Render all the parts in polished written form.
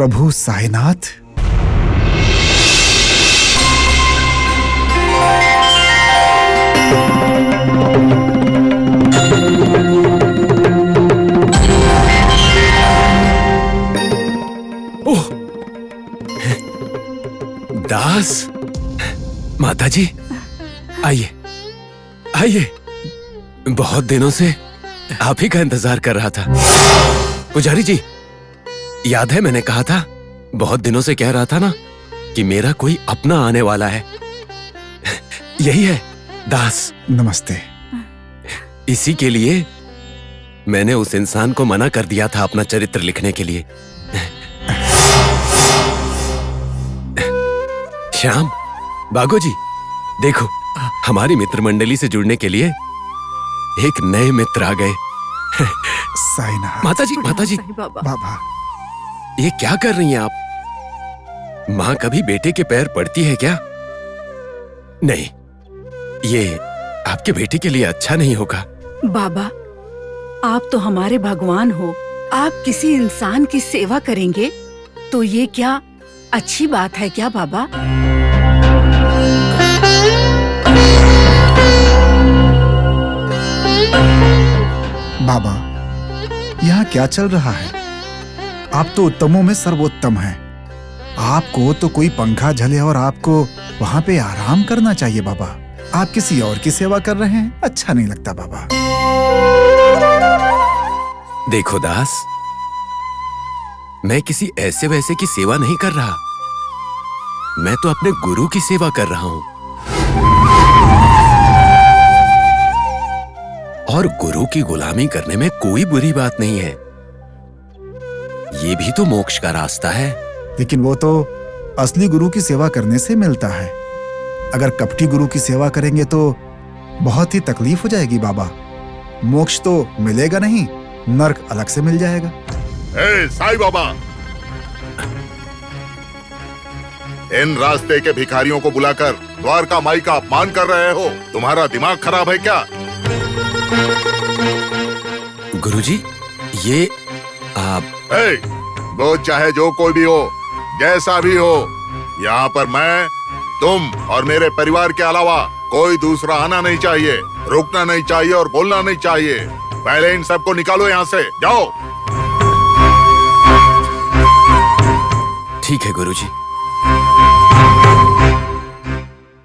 प्रभु साईनाथ। ओह, दास, माताजी, आइए आइए। बहुत दिनों से आप ही का इंतजार कर रहा था। पुजारी जी, याद है मैंने कहा था, बहुत दिनों से कह रहा था ना कि मेरा कोई अपना आने वाला है। यही है दास। नमस्ते। इसी के लिए मैंने उस इंसान को मना कर दिया था अपना चरित्र लिखने के लिए। श्याम, बागो जी, देखो, हमारी मित्र मंडली से जुड़ने के लिए एक नए मित्र आ गए। साईनाथ। माताजी, माताजी, बाबा, ये क्या कर रही हैं आप? माँ कभी बेटे के पैर पड़ती है क्या? नहीं, ये आपके बेटे के लिए अच्छा नहीं होगा। बाबा, आप तो हमारे भगवान हो। आप किसी इंसान की सेवा करेंगे तो ये क्या अच्छी बात है क्या बाबा? बाबा, यहाँ क्या चल रहा है? आप तो उत्तमों में सर्वोत्तम हैं। आपको तो कोई पंखा झले और आपको वहाँ पे आराम करना चाहिए बाबा। आप किसी और की सेवा कर रहे हैं, अच्छा नहीं लगता बाबा। देखो दास, मैं किसी ऐसे वैसे की सेवा नहीं कर रहा। मैं तो अपने गुरु की सेवा कर रहा हूँ। और गुरु की गुलामी करने में कोई बुरी बात नहीं है। ये भी तो मोक्ष का रास्ता है। लेकिन वो तो असली गुरु की सेवा करने से मिलता है। अगर कपटी गुरु की सेवा करेंगे तो बहुत ही तकलीफ हो जाएगी बाबा। मोक्ष तो मिलेगा नहीं, नर्क अलग से मिल जाएगा। साईं बाबा, इन रास्ते के भिखारियों को बुलाकर द्वारका माई का अपमान कर रहे हो। तुम्हारा दिमाग खराब है क्या? गुरुजी, ये आप वो चाहे जो कोई भी हो, जैसा भी हो, यहाँ पर मैं, तुम और मेरे परिवार के अलावा कोई दूसरा आना नहीं चाहिए, रुकना नहीं चाहिए और बोलना नहीं चाहिए। पहले इन सबको निकालो यहाँ से, जाओ। ठीक है गुरुजी।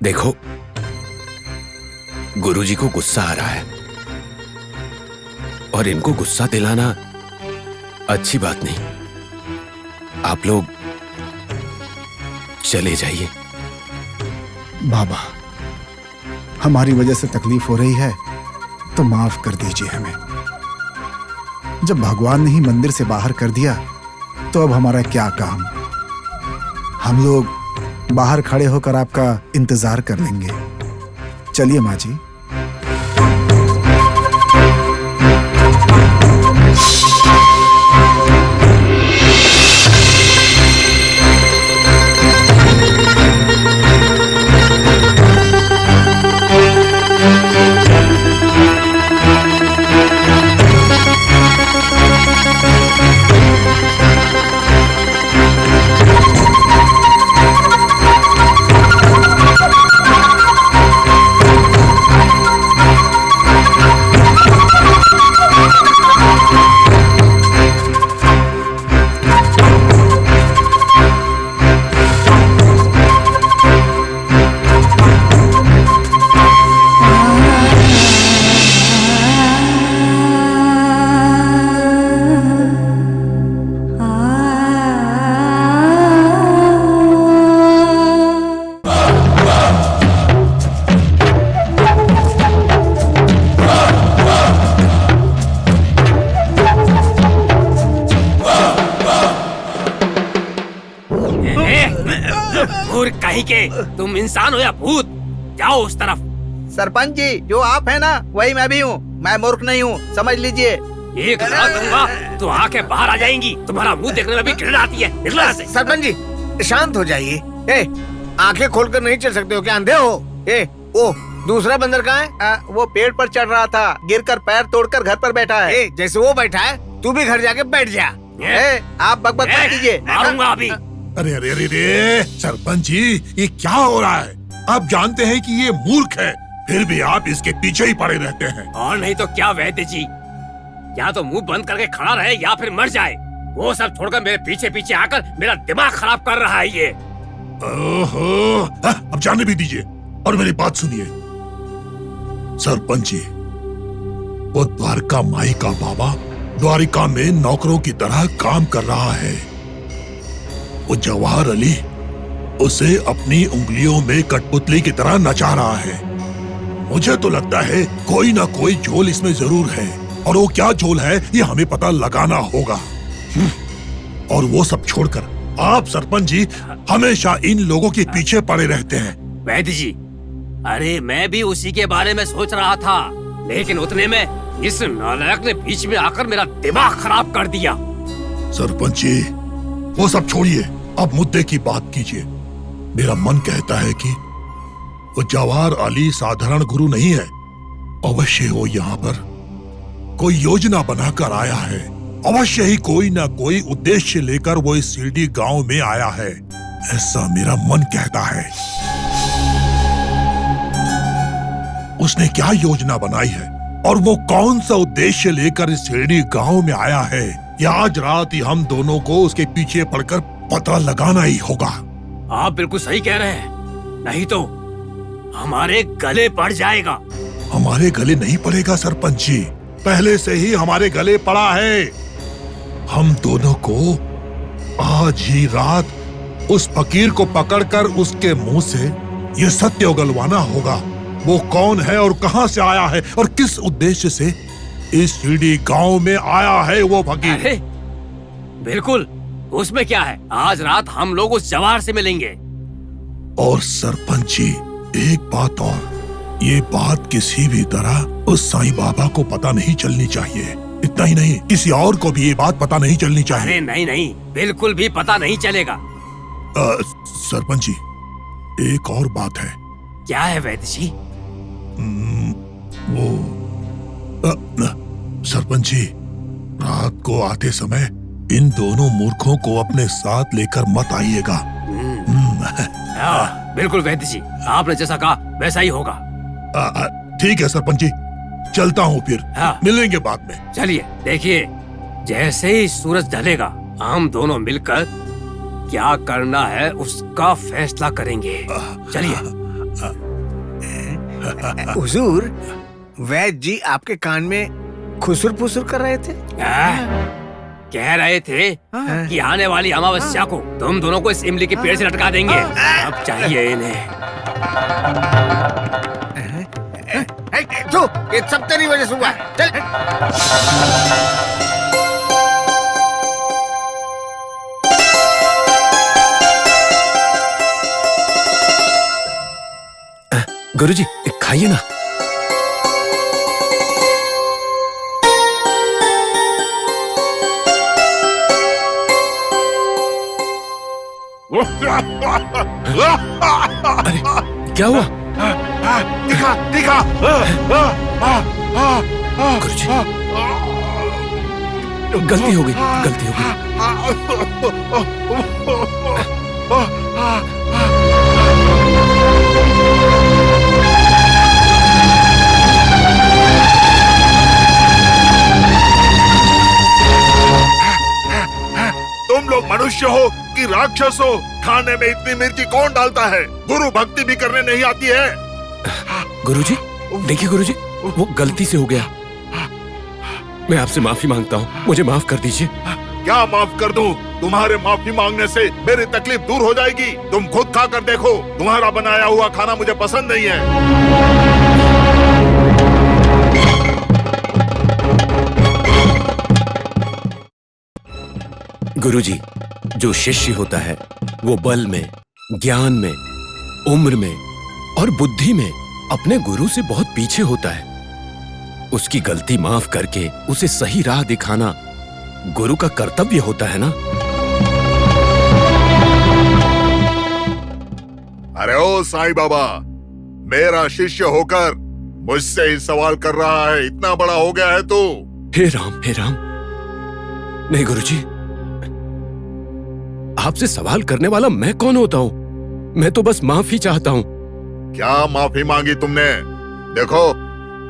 देखो, गुरुजी को गुस्सा आ रहा है और इनको गुस्सा दिलाना अच्छी बात नहीं। आप लोग चले जाइए। बाबा, हमारी वजह से तकलीफ हो रही है तो माफ कर दीजिए हमें। जब भगवान ने ही मंदिर से बाहर कर दिया तो अब हमारा क्या काम। हम लोग बाहर खड़े होकर आपका इंतजार कर लेंगे। चलिए माँ जी। तुम इंसान हो या भूत, जाओ उस तरफ। सरपंच जी, जो आप है ना वही मैं भी हूँ। मैं मूर्ख नहीं हूँ, समझ लीजिए। एक रात दूंगा तो आंखें बाहर आ जाएंगी। तुम्हारा मुंह देखने में भी घृणा आती है। निकलो यहाँ से। सरपंच जी, शांत हो जाइए। आंखें खोलकर नहीं चल सकते हो क्या? अंधे हो? ओ दूसरा बंदर कहाँ है? वो पेड़ पर चढ़ रहा था, गिरकर पैर तोड़कर घर पर बैठा है। जैसे वो बैठा है तू भी घर जाके बैठ जा। आप बकबक मत कीजिए। मारूंगा अभी। अरे अरे अरे अरे सरपंच जी, ये क्या हो रहा है? आप जानते हैं कि ये मूर्ख है, फिर भी आप इसके पीछे ही पड़े रहते हैं। और नहीं तो क्या वैद्य जी, या तो मुंह बंद करके खड़ा रहे या फिर मर जाए। वो सब छोड़कर मेरे पीछे पीछे आकर मेरा दिमाग खराब कर रहा है ये। ओहो, अब जाने भी दीजिए और मेरी बात सुनिए। सरपंच जी, वो द्वारका माई का बाबा द्वारिका में नौकरों की तरह काम कर रहा है। वो जवाहर अली उसे अपनी उंगलियों में कठपुतली की तरह नचा रहा है। मुझे तो लगता है कोई ना कोई झोल इसमें जरूर है, और वो क्या झोल है ये हमें पता लगाना होगा। और वो सब छोड़कर आप सरपंच जी हमेशा इन लोगों के पीछे पड़े रहते हैं। वैद्य जी, अरे मैं भी उसी के बारे में सोच रहा था, लेकिन उतने में इस नालायक ने बीच में आकर मेरा दिमाग खराब कर दिया। सरपंच जी, वो सब छोड़िए, अब मुद्दे की बात कीजिए। मेरा मन कहता है कि वो जवाहर अली साधारण गुरु नहीं है। अवश्य वो यहाँ पर कोई योजना बनाकर आया है। अवश्य ही कोई ना कोई उद्देश्य लेकर वो इस शिरडी गांव में आया है, ऐसा मेरा मन कहता है। उसने क्या योजना बनाई है और वो कौन सा उद्देश्य लेकर इस शिरडी गांव में आया है, या आज रात ही हम दोनों को उसके पीछे पड़कर पता लगाना ही होगा। आप बिल्कुल सही कह रहे हैं, नहीं तो हमारे गले पड़ जाएगा। हमारे गले नहीं पड़ेगा सरपंच जी, पहले से ही हमारे गले पड़ा है। हम दोनों को आज ही रात उस फकीर को पकड़कर उसके मुंह से ये सत्य उगलवाना होगा। वो कौन है और कहां से आया है और किस उद्देश्य से इस शिरडी गांव में आया है वो फकीर। अरे बिल्कुल, उसमें क्या है, आज रात हम लोग उस जवाहर से मिलेंगे। और सरपंच जी, एक बात और, ये बात किसी भी तरह उस साईं बाबा को पता नहीं चलनी चाहिए। इतना ही नहीं, किसी और को भी ये बात पता नहीं चलनी चाहिए। अरे नहीं नहीं, बिल्कुल भी पता नहीं चलेगा। सरपंच जी, एक और बात है। क्या है वैद्य जी? सरपंच जी, रात को आते समय इन दोनों मूर्खों को अपने साथ लेकर मत आइएगा। बिल्कुल वैद्य जी, आपने जैसा कहा वैसा ही होगा। ठीक है सरपंच जी, चलता हूँ फिर। हाँ। मिलेंगे बाद में। चलिए, देखिए जैसे ही सूरज ढलेगा हम दोनों मिलकर क्या करना है उसका फैसला करेंगे। चलिए। हुजूर, वैद्य जी आपके कान में खुसुर फुसुर कर रहे थे। कह रहे थे कि आने वाली अमावस्या को तुम दोनों को इस इमली के पेड़ से लटका देंगे। अब चाहिए इन्हें। तो ये सब तेरी वजह से हुआ है। चल। गुरुजी, खाइए ना। अरे क्या हुआ? दिखा दिखा। गुरुजी, गलती हो गई, गलती हो गई। तुम लोग मनुष्य हो कि राक्षस हो? खाने में इतनी मिर्ची कौन डालता है? गुरु भक्ति भी करने नहीं आती है। गुरुजी, देखिए गुरुजी, वो गलती से हो गया। मैं आपसे माफी मांगता हूँ, मुझे माफ कर दीजिए। क्या माफ कर दूं? तुम्हारे माफी मांगने से मेरी तकलीफ दूर हो जाएगी। तुम खुद खा कर देखो, तुम्हारा बनाया हुआ खाना मुझे पसंद नहीं है। गुरुजी, जो शिष्य होता है वो बल में, ज्ञान में, उम्र में और बुद्धि में अपने गुरु से बहुत पीछे होता है। उसकी गलती माफ करके उसे सही राह दिखाना गुरु का कर्तव्य होता है ना। अरे ओ साईं बाबा, मेरा शिष्य होकर मुझसे ही सवाल कर रहा है? इतना बड़ा हो गया है तू। हे राम, हे राम। नहीं गुरुजी, आपसे सवाल करने वाला मैं कौन होता हूँ? मैं तो बस माफी चाहता हूँ। क्या माफी मांगी तुमने? देखो,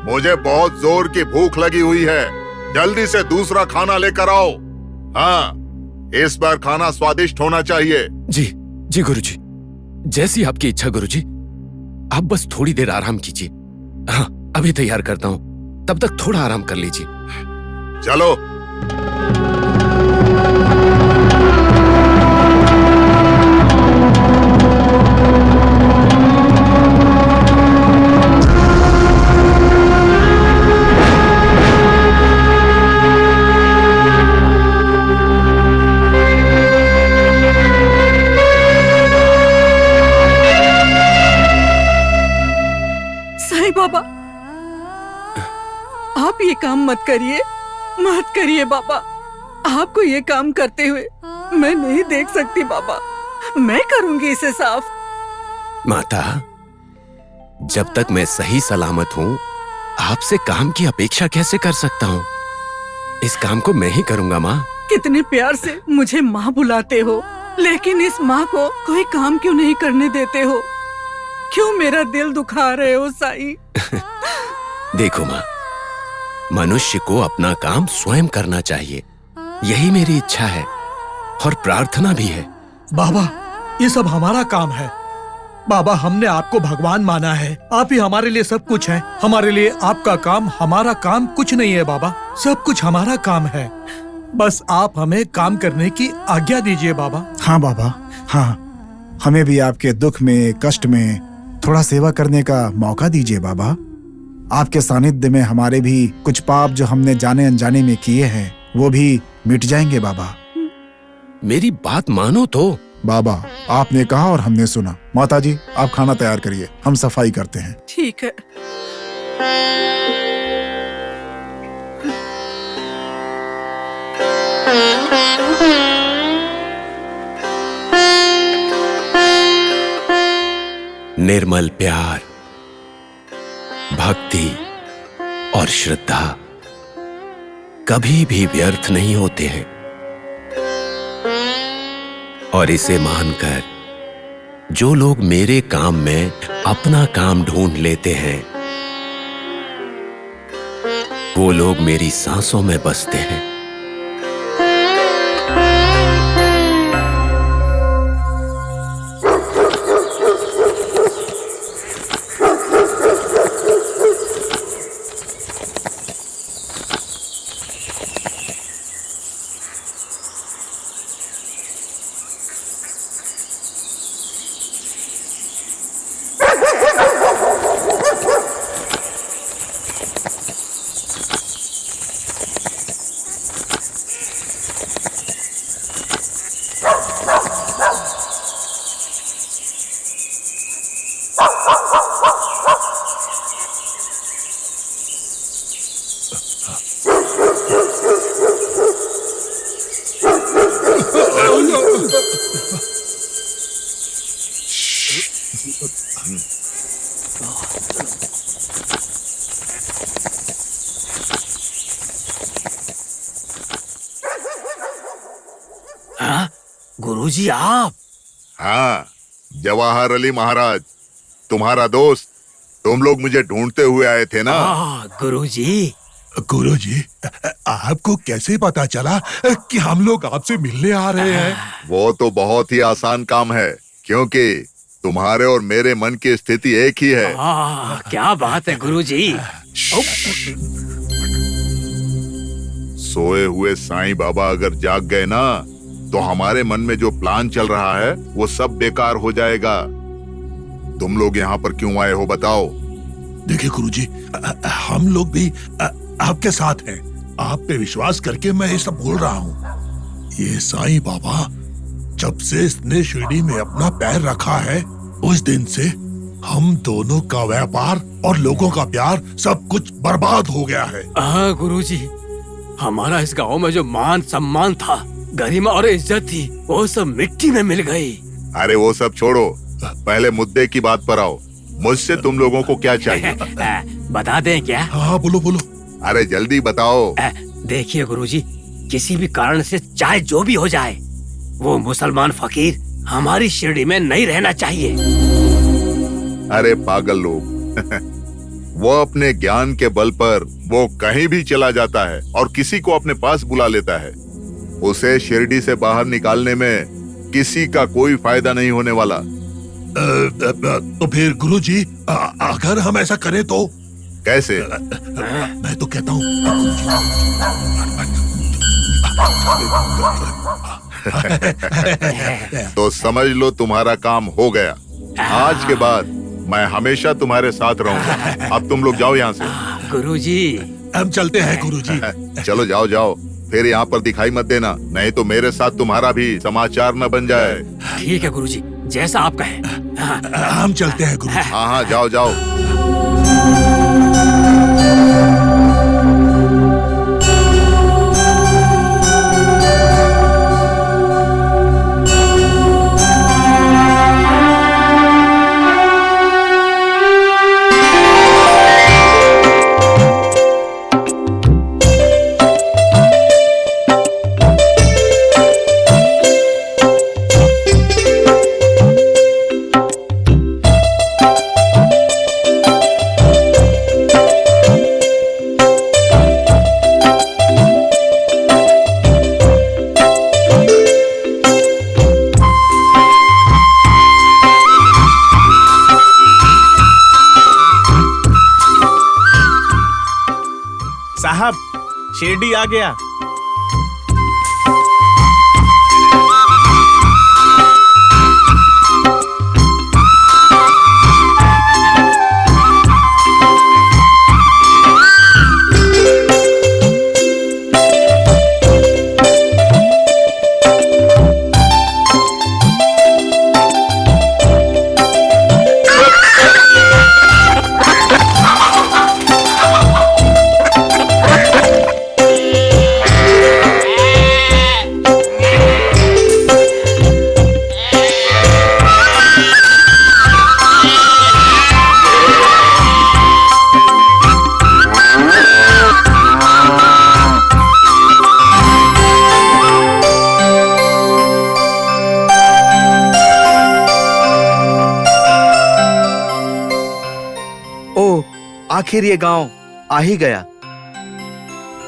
मुझे बहुत जोर की भूख लगी हुई है, जल्दी से दूसरा खाना लेकर आओ। हाँ, इस बार खाना स्वादिष्ट होना चाहिए। जी गुरुजी, जैसी आपकी इच्छा गुरुजी। आप बस थोड़ी देर आराम कीजिए। हाँ, अभी तैयार करता हूँ, तब तक थोड़ा आराम कर लीजिए। चलो। साईं बाबा, आप ये काम मत करिए बाबा। आपको ये काम करते हुए मैं नहीं देख सकती बाबा। मैं करूंगी इसे साफ। माता, जब तक मैं सही सलामत हूँ, आपसे काम की अपेक्षा कैसे कर सकता हूँ? इस काम को मैं ही करूंगा माँ। कितने प्यार से मुझे माँ बुलाते हो, लेकिन इस माँ को कोई काम क्यों नहीं करने देते हो? क्यों मेरा दिल दुखा रहे हो साईं? देखो माँ, मनुष्य को अपना काम स्वयं करना चाहिए, यही मेरी इच्छा है और प्रार्थना भी है। बाबा, ये सब हमारा काम है। बाबा, हमने आपको भगवान माना है। आप ही हमारे लिए सब कुछ हैं। हमारे लिए आपका काम, हमारा काम कुछ नहीं है बाबा। सब कुछ हमारा काम है। बस आप हमें काम करने की आज्ञा दीजिए बाबा। हाँ बाबा, हाँ, हमें भी आपके दुख में, कष्ट में थोड़ा सेवा करने का मौका दीजिए बाबा। आपके सानिध्य में हमारे भी कुछ पाप जो हमने जाने अनजाने में किए हैं, वो भी मिट जाएंगे बाबा। मेरी बात मानो तो। बाबा, आपने कहा और हमने सुना। माताजी, आप खाना तैयार करिए, हम सफाई करते हैं। ठीक है। निर्मल प्यार, भक्ति और श्रद्धा कभी भी व्यर्थ नहीं होते हैं, और इसे मानकर जो लोग मेरे काम में अपना काम ढूंढ लेते हैं, वो लोग मेरी सांसों में बसते हैं। गुरुजी आप? हाँ, जवाहर अली महाराज, तुम्हारा दोस्त। तुम लोग मुझे ढूंढते हुए आए थे ना? गुरुजी। गुरुजी, आपको कैसे पता चला कि हम लोग आपसे मिलने आ रहे हैं? वो तो बहुत ही आसान काम है, क्योंकि तुम्हारे और मेरे मन की स्थिति एक ही है। क्या बात है गुरुजी। सोए हुए साईं बाबा अगर जाग गए ना, तो हमारे मन में जो प्लान चल रहा है वो सब बेकार हो जाएगा। तुम लोग यहाँ पर क्यों आए हो, बताओ? देखिए गुरुजी, हम लोग भी आपके साथ हैं। आप पे विश्वास करके मैं ये सब बोल रहा हूँ। ये साईं बाबा जब से इसने शिरडी में अपना पैर रखा है, उस दिन से हम दोनों का व्यापार और लोगों का प्यार सब कुछ बर्बाद हो गया है। गुरुजी, हमारा इस गांव में जो मान सम्मान था, गरिमा और इज्जत थी, वो सब मिट्टी में मिल गई। अरे वो सब छोड़ो, पहले मुद्दे की बात पर आओ। मुझसे तुम लोगों को क्या चाहिए? बता दें क्या? हाँ, बोलो बोलो। अरे जल्दी बताओ। देखिए गुरुजी, किसी भी कारण से चाहे जो भी हो जाए, वो मुसलमान फकीर हमारी शिरडी में नहीं रहना चाहिए। अरे पागल लोग वो अपने ज्ञान के बल पर वो कहीं भी चला जाता है और किसी को अपने पास बुला लेता है। उसे शिरडी से बाहर निकालने में किसी का कोई फायदा नहीं होने वाला। तो फिर गुरुजी, अगर हम ऐसा करें तो? कैसे? मैं तो कहता हूँ तो समझ लो तुम्हारा काम हो गया। आज के बाद मैं हमेशा तुम्हारे साथ रहूंगा। अब तुम लोग जाओ यहाँ से। गुरुजी, हम चलते हैं गुरुजी। चलो जाओ जाओ, फिर यहाँ पर दिखाई मत देना, नहीं तो मेरे साथ तुम्हारा भी समाचार न बन जाए। ठीक है गुरुजी, जैसा आप कहें। हम चलते हैं गुरुजी। हाँ हाँ, जाओ जाओ। साहब, शिरडी आ गया। आखिर ये गांव आ ही गया।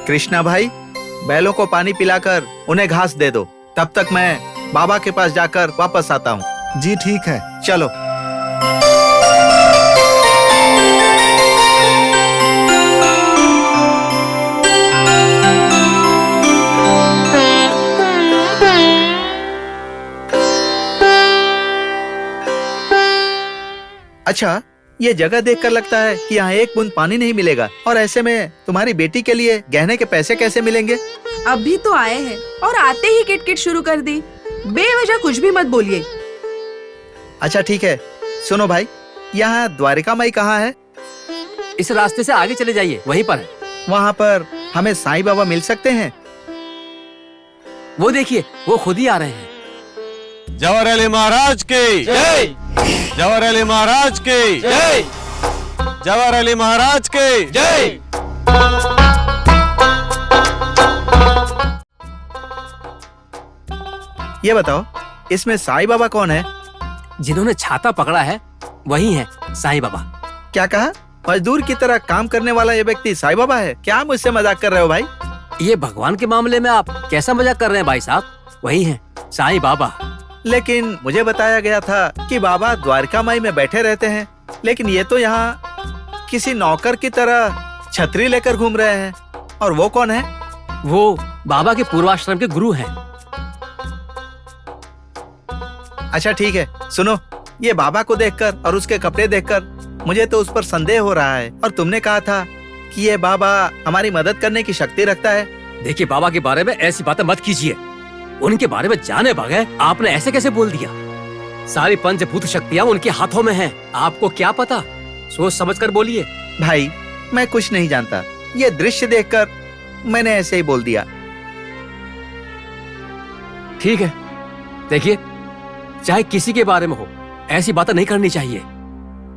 कृष्णा भाई, बैलों को पानी पिलाकर उन्हें घास दे दो। तब तक मैं बाबा के पास जाकर वापस आता हूँ। जी ठीक है। चलो। अच्छा, ये जगह देखकर लगता है कि यहाँ एक बूंद पानी नहीं मिलेगा, और ऐसे में तुम्हारी बेटी के लिए गहने के पैसे कैसे मिलेंगे? अभी तो आए हैं और आते ही किटकिट शुरू कर दी। बेवजह कुछ भी मत बोलिए। अच्छा ठीक है, सुनो भाई, यहाँ द्वारिका माई कहाँ है? इस रास्ते से आगे चले जाइए, वहीं पर है। वहाँ पर हमें साईं बाबा मिल सकते हैं? वो देखिए, वो खुद ही आ रहे हैं। जवाहर अली महाराज की जय। जवाहर अली महाराज की जय। जवाहर अली महाराज की जय। ये बताओ, इसमें साईं बाबा कौन है? जिन्होंने छाता पकड़ा है वही है साईं बाबा। क्या कहा? मजदूर की तरह काम करने वाला ये व्यक्ति साईं बाबा है? क्या मुझसे मजाक कर रहे हो भाई? ये भगवान के मामले में आप कैसा मजाक कर रहे हैं भाई साहब? वही है साईं बाबा। लेकिन मुझे बताया गया था कि बाबा द्वारका माई में बैठे रहते हैं, लेकिन ये तो यहाँ किसी नौकर की तरह छतरी लेकर घूम रहे हैं। और वो कौन है? वो बाबा के पूर्वाश्रम के गुरु हैं। अच्छा ठीक है, सुनो, ये बाबा को देखकर और उसके कपड़े देखकर मुझे तो उस पर संदेह हो रहा है। और तुमने कहा था कि ये बाबा हमारी मदद करने की शक्ति रखता है। देखिए, बाबा के बारे में ऐसी बातें मत कीजिए। उनके बारे में जाने बगैर आपने ऐसे कैसे बोल दिया? सारी पंचभूत शक्तियाँ उनके हाथों में हैं। आपको क्या पता? सोच समझ कर बोलिए। भाई, मैं कुछ नहीं जानता। ये दृश्य देखकर मैंने ऐसे ही बोल दिया। ठीक है, देखिए, चाहे किसी के बारे में हो, ऐसी बातें नहीं करनी चाहिए,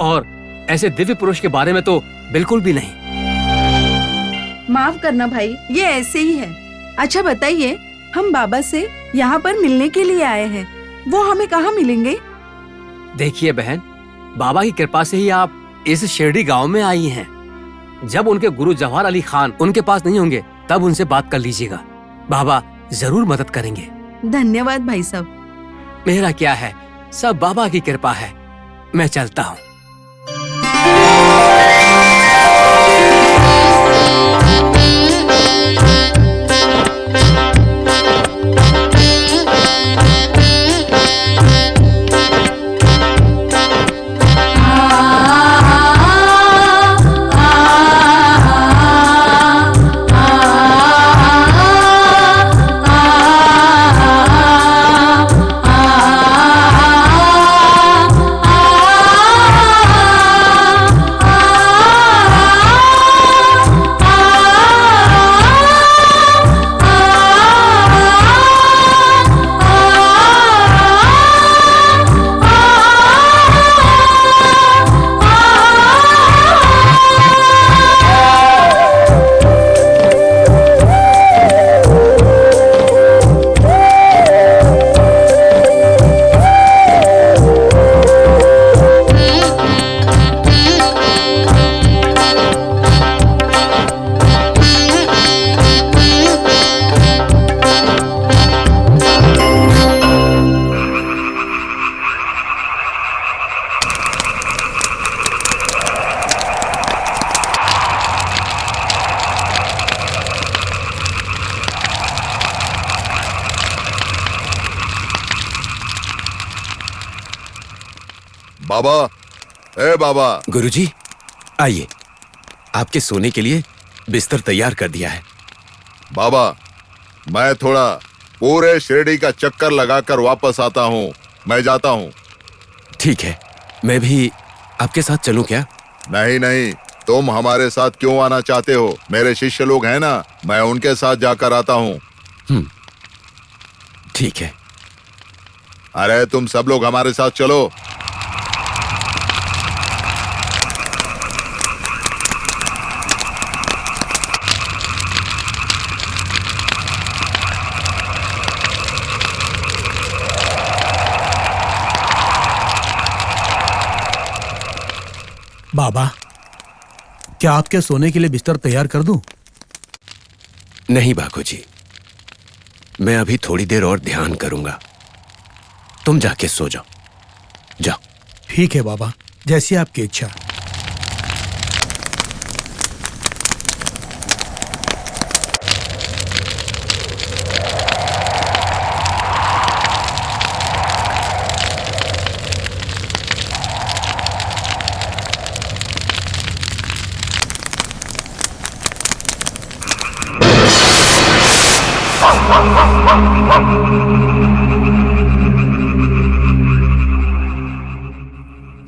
और ऐसे दिव्य पुरुष के बारे में तो बिल्कुल भी नहीं। माफ करना भाई, ये ऐसे ही है। अच्छा बताइए, हम बाबा से यहाँ पर मिलने के लिए आए हैं। वो हमें कहाँ मिलेंगे? देखिए बहन, बाबा की कृपा से ही आप इस शिरडी गांव में आई हैं। जब उनके गुरु जवाहर अली खान उनके पास नहीं होंगे तब उनसे बात कर लीजिएगा। बाबा जरूर मदद करेंगे। धन्यवाद भाई साहब। मेरा क्या है, सब बाबा की कृपा है। मैं चलता हूँ। बाबा, ए बाबा। गुरुजी, आइए, आपके सोने के लिए बिस्तर तैयार कर दिया है। बाबा, मैं थोड़ा पूरे शिरडी का चक्कर लगाकर वापस आता हूँ। मैं जाता हूँ। ठीक है, मैं भी आपके साथ चलूं क्या? नहीं नहीं, तुम हमारे साथ क्यों आना चाहते हो? मेरे शिष्य लोग हैं ना, मैं उनके साथ जाकर आता हूँ। ठीक है। अरे तुम सब लोग हमारे साथ चलो। बाबा, क्या आपके सोने के लिए बिस्तर तैयार कर दूं? नहीं बाबूजी, मैं अभी थोड़ी देर और ध्यान करूंगा। तुम जाके सो जाओ। जाओ। ठीक है बाबा, जैसी आपकी इच्छा।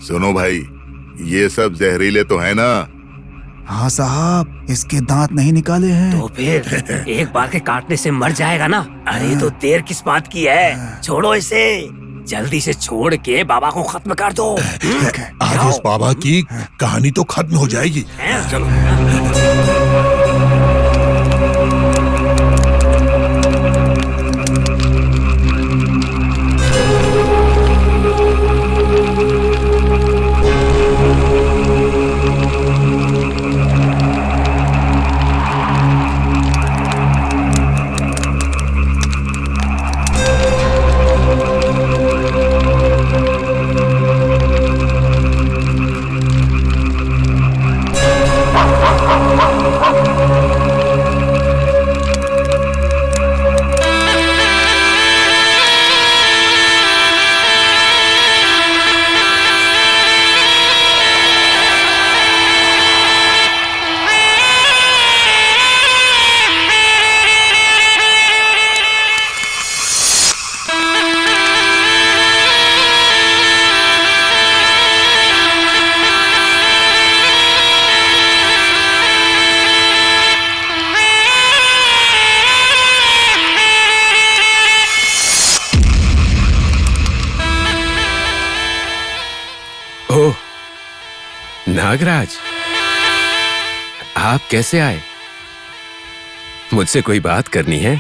सुनो भाई, ये सब जहरीले तो है ना? हाँ साहब, इसके दांत नहीं निकाले हैं। तो फिर एक बार के काटने से मर जाएगा ना। अरे तो देर किस बात की है, छोड़ो इसे। जल्दी से छोड़ के बाबा को खत्म कर दो। आज इस बाबा की कहानी तो खत्म हो जाएगी। चलो। नागराज, आप कैसे आए? मुझसे कोई बात करनी है?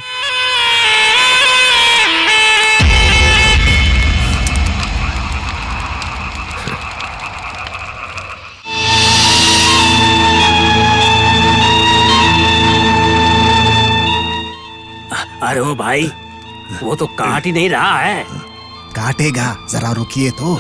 भाई, वो तो काट ही नहीं रहा है। काटेगा, जरा रुकिए तो।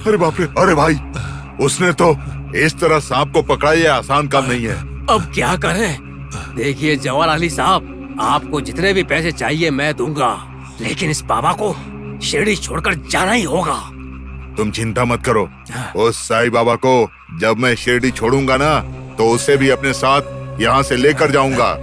अरे बाप रे, अरे भाई, उसने तो इस तरह सांप को पकड़ा, ये आसान काम नहीं है। अब क्या करें? देखिए जवाहर अली साहब, आपको जितने भी पैसे चाहिए मैं दूंगा, लेकिन इस बाबा को शिरडी छोड़कर जाना ही होगा। तुम चिंता मत करो, उस साईं बाबा को जब मैं शिरडी छोड़ूंगा ना, तो उसे भी अपने साथ यहाँ से लेकर जाऊंगा।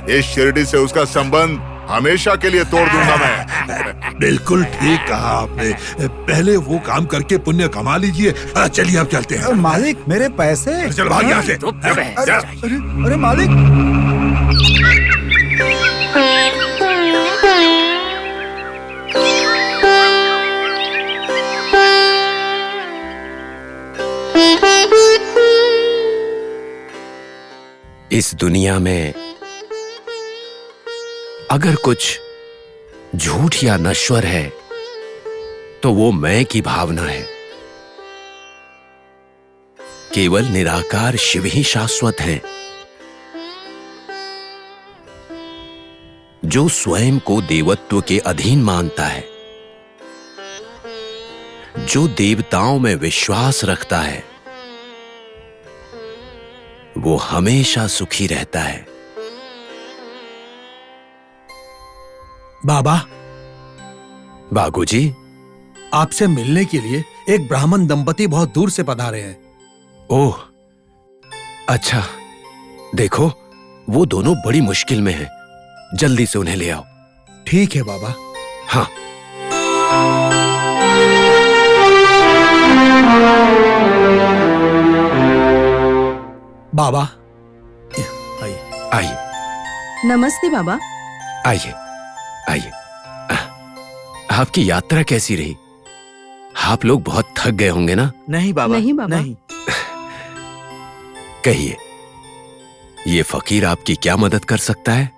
इस शिरडी से उसका संबंध हमेशा के लिए तोड़ दूंगा मैं। बिल्कुल ठीक कहा आपने। पहले वो काम करके पुण्य कमा लीजिए। चलिए अब चलते हैं। मालिक, मेरे पैसे। चल भाग यहाँ से। अरे मालिक। इस दुनिया में अगर कुछ झूठ या नश्वर है तो वो मैं की भावना है। केवल निराकार शिव ही शाश्वत है, जो स्वयं को देवत्व के अधीन मानता है, जो देवताओं में विश्वास रखता है, वो हमेशा सुखी रहता है। बाबा, बागुजी, आपसे मिलने के लिए एक ब्राह्मण दंपति बहुत दूर से पधारे हैं। ओह, अच्छा। देखो, वो दोनों बड़ी मुश्किल में हैं। जल्दी से उन्हें ले आओ। ठीक है बाबा। हाँ। बाबा, आइए। नमस्ते बाबा। आइए, आइए। आपकी यात्रा कैसी रही? आप लोग बहुत थक गए होंगे ना? नहीं बाबा, नहीं बाबा। नहीं। कहिए, ये फकीर आपकी क्या मदद कर सकता है?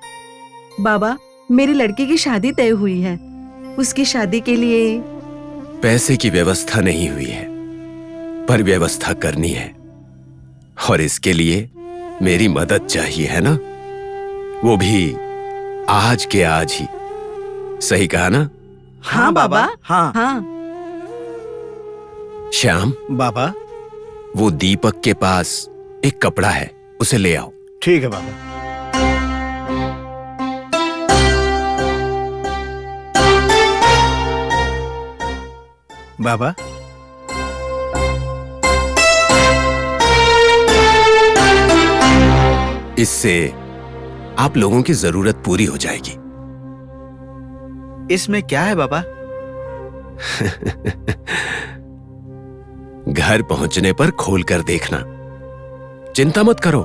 बाबा, मेरी लड़की की शादी तय हुई है। उसकी शादी के लिए पैसे की व्यवस्था नहीं हुई है, पर व्यवस्था करनी है, और इसके लिए मेरी मदद चाहिए, है ना? वो भी आज के आज ही। सही कहा ना? हाँ बाबा। हाँ। हाँ श्याम, बाबा। वो दीपक के पास एक कपड़ा है, उसे ले आओ। ठीक है बाबा। बाबा, इससे आप लोगों की जरूरत पूरी हो जाएगी। इसमें क्या है बाबा? घर पहुंचने पर खोल कर देखना। चिंता मत करो,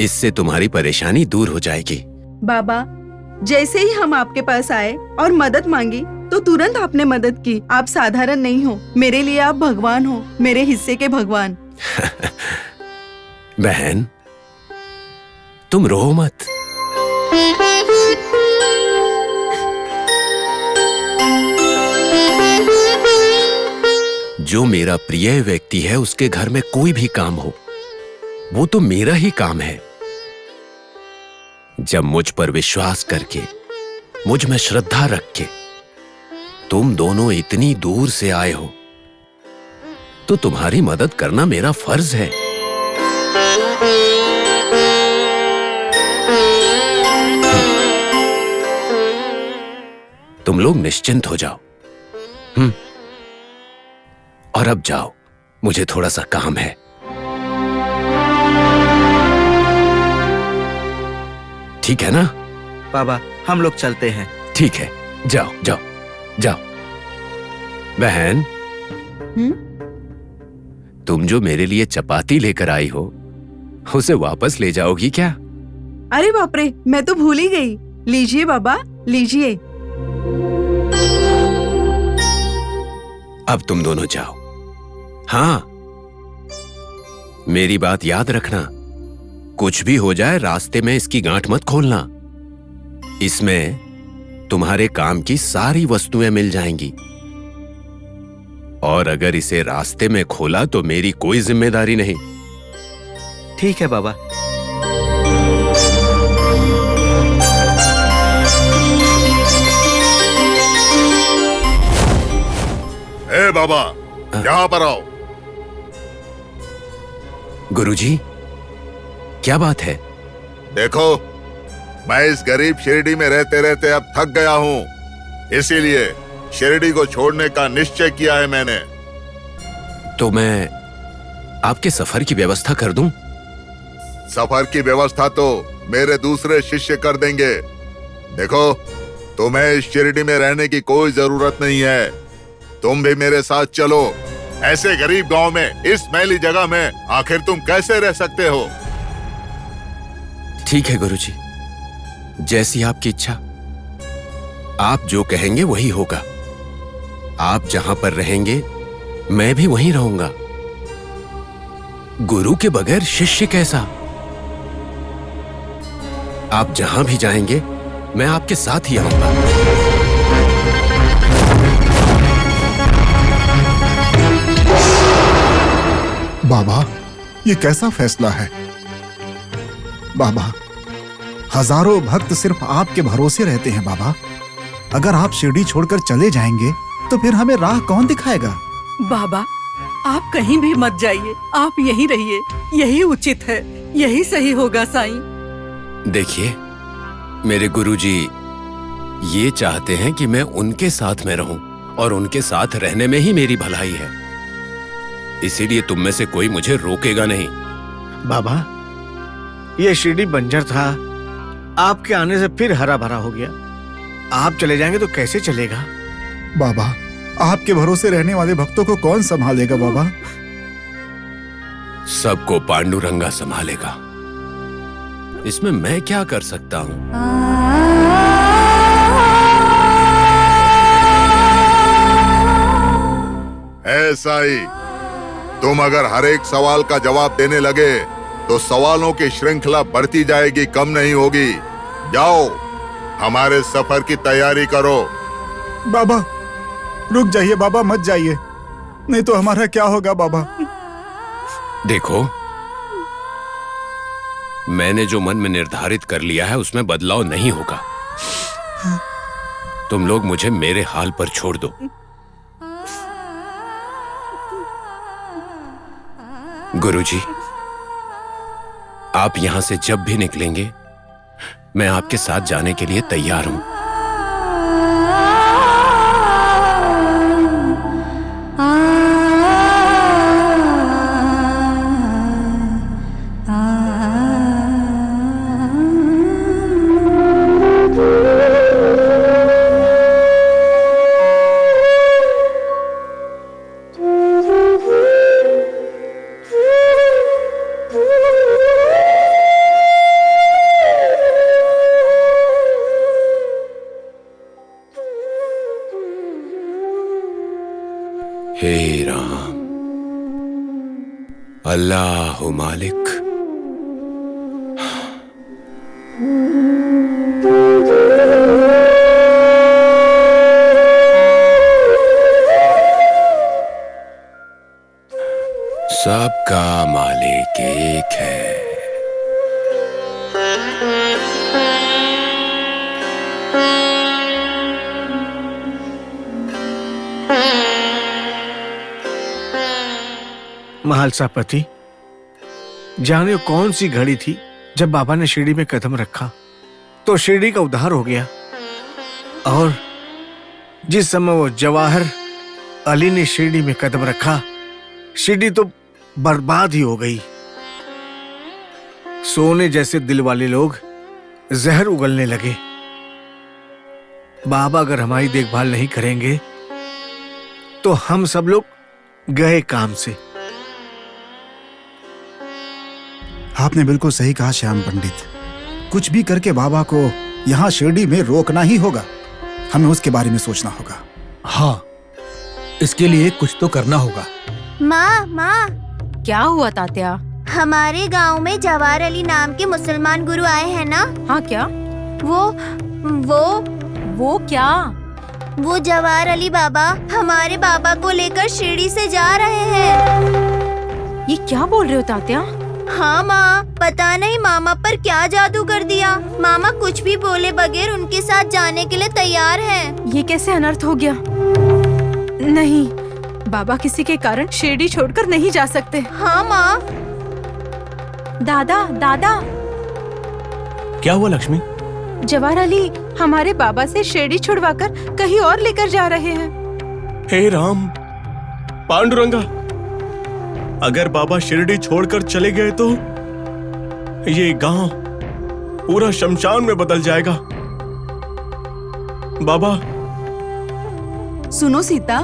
इससे तुम्हारी परेशानी दूर हो जाएगी। बाबा, जैसे ही हम आपके पास आए और मदद मांगी तो तुरंत आपने मदद की। आप साधारण नहीं हो, मेरे लिए आप भगवान हो, मेरे हिस्से के भगवान। बहन, तुम रो मत। जो मेरा प्रिय व्यक्ति है, उसके घर में कोई भी काम हो, वो तो मेरा ही काम है। जब मुझ पर विश्वास करके, मुझ में श्रद्धा रख के तुम दोनों इतनी दूर से आए हो, तो तुम्हारी मदद करना मेरा फर्ज है। तुम लोग निश्चिंत हो जाओ, और अब जाओ, मुझे थोड़ा सा काम है। ठीक है ना? बाबा हम लोग चलते हैं। ठीक है, जाओ जाओ जाओ। बहन, तुम जो मेरे लिए चपाती लेकर आई हो, उसे वापस ले जाओगी क्या? अरे बाप रे, मैं तो भूल ही गई। लीजिए बाबा, लीजिए। अब तुम दोनों जाओ। हाँ, मेरी बात याद रखना, कुछ भी हो जाए रास्ते में इसकी गांठ मत खोलना। इसमें तुम्हारे काम की सारी वस्तुएं मिल जाएंगी, और अगर इसे रास्ते में खोला तो मेरी कोई जिम्मेदारी नहीं। ठीक है बाबा। ए बाबा, यहाँ पर आओ। गुरुजी, क्या बात है? देखो, मैं इस गरीब शिरडी में रहते रहते अब थक गया हूँ, इसीलिए शिरडी को छोड़ने का निश्चय किया है मैंने। तो मैं आपके सफर की व्यवस्था कर दूं? सफर की व्यवस्था तो मेरे दूसरे शिष्य कर देंगे। देखो, तुम्हें इस शिरडी में रहने की कोई जरूरत नहीं है। तुम भी मेरे साथ चलो। ऐसे गरीब गांव में, इस मैली जगह में आखिर तुम कैसे रह सकते हो? ठीक है गुरुजी, जैसी आपकी इच्छा। आप जो कहेंगे वही होगा। आप जहां पर रहेंगे, मैं भी वहीं रहूंगा। गुरु के बगैर शिष्य कैसा? आप जहां भी जाएंगे, मैं आपके साथ ही आऊंगा। बाबा, ये कैसा फैसला है? बाबा, हजारों भक्त सिर्फ आपके भरोसे रहते हैं बाबा। अगर आप शिरडी छोड़कर चले जाएंगे तो फिर हमें राह कौन दिखाएगा? बाबा, आप कहीं भी मत जाइए, आप यहीं रहिए, यही उचित है, यही सही होगा साईं। देखिए, मेरे गुरुजी ये चाहते हैं कि मैं उनके साथ में रहूं, और उनके साथ रहने में ही मेरी भलाई है। इसीलिए तुम में से कोई मुझे रोकेगा नहीं। बाबा, ये शिरडी बंजर था, आपके आने से फिर हरा भरा हो गया। आप चले जाएंगे तो कैसे चलेगा? बाबा, आपके भरोसे रहने वाले भक्तों को कौन संभालेगा बाबा? सबको पांडुरंगा संभालेगा। इसमें मैं क्या कर सकता हूं? ऐसा ही, तुम अगर हर एक सवाल का जवाब देने लगे तो सवालों की श्रृंखला बढ़ती जाएगी, कम नहीं होगी। जाओ, हमारे सफर की तैयारी करो। बाबा, रुक जाइए बाबा, मत जाइए, नहीं तो हमारा क्या होगा बाबा? देखो, मैंने जो मन में निर्धारित कर लिया है उसमें बदलाव नहीं होगा। तुम लोग मुझे मेरे हाल पर छोड़ दो। गुरुजी, आप यहां से जब भी निकलेंगे, मैं आपके साथ जाने के लिए तैयार हूं। हे राम, अल्लाह मालिक। सबका मालिक एक है। महालसापति, जाने कौन सी घड़ी थी जब बाबा ने शिरडी में कदम रखा तो शिरडी का उद्धार हो गया, और जिस समय वो जवाहर अली ने शिरडी में कदम रखा, शिरडी तो बर्बाद ही हो गई। सोने जैसे दिल वाले लोग जहर उगलने लगे। बाबा अगर हमारी देखभाल नहीं करेंगे तो हम सब लोग गए काम से। आपने बिल्कुल सही कहा श्याम पंडित। कुछ भी करके बाबा को यहाँ शिरडी में रोकना ही होगा। हमें उसके बारे में सोचना होगा। हाँ, इसके लिए कुछ तो करना होगा। माँ, क्या हुआ तात्या? हमारे गांव में जवाहर अली नाम के मुसलमान गुरु आए हैं ना? हाँ, क्या? वो क्या? वो जवाहर अली बाबा हमारे बाबा को लेकर शिरडी से जा रहे हैं। ये क्या बोल रहे हो तात्या? हाँ माँ, पता नहीं मामा पर क्या जादू कर दिया। मामा कुछ भी बोले बगैर उनके साथ जाने के लिए तैयार हैं। ये कैसे अनर्थ हो गया? नहीं, बाबा किसी के कारण शिरडी छोड़कर नहीं जा सकते। हाँ माँ। दादा, क्या हुआ लक्ष्मी? जवाहर अली हमारे बाबा से शिरडी छुड़वाकर कहीं और लेकर जा रहे हैं। हे राम, पांडुरंगा, अगर बाबा शिरडी छोड़कर चले गए तो ये गांव पूरा शमशान में बदल जाएगा। बाबा, सुनो सीता,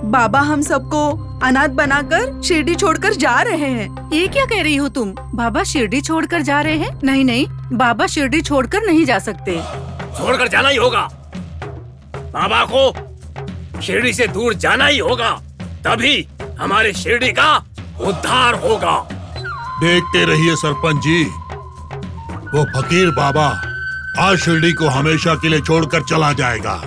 बाबा हम सबको अनाथ बनाकर शिरडी छोड़कर जा रहे हैं। ये क्या कह रही हो तुम? बाबा शिरडी छोड़कर जा रहे हैं? नहीं, बाबा शिरडी छोड़कर नहीं जा सकते। छोड़कर जाना ही होगा। बाबा को शिरडी से दूर जाना ही होगा, तभी हमारे शिरडी का उद्धार होगा। देखते रहिए सरपंच जी, वो फकीर बाबा आज शिरडी को हमेशा के लिए छोड़कर चला जाएगा।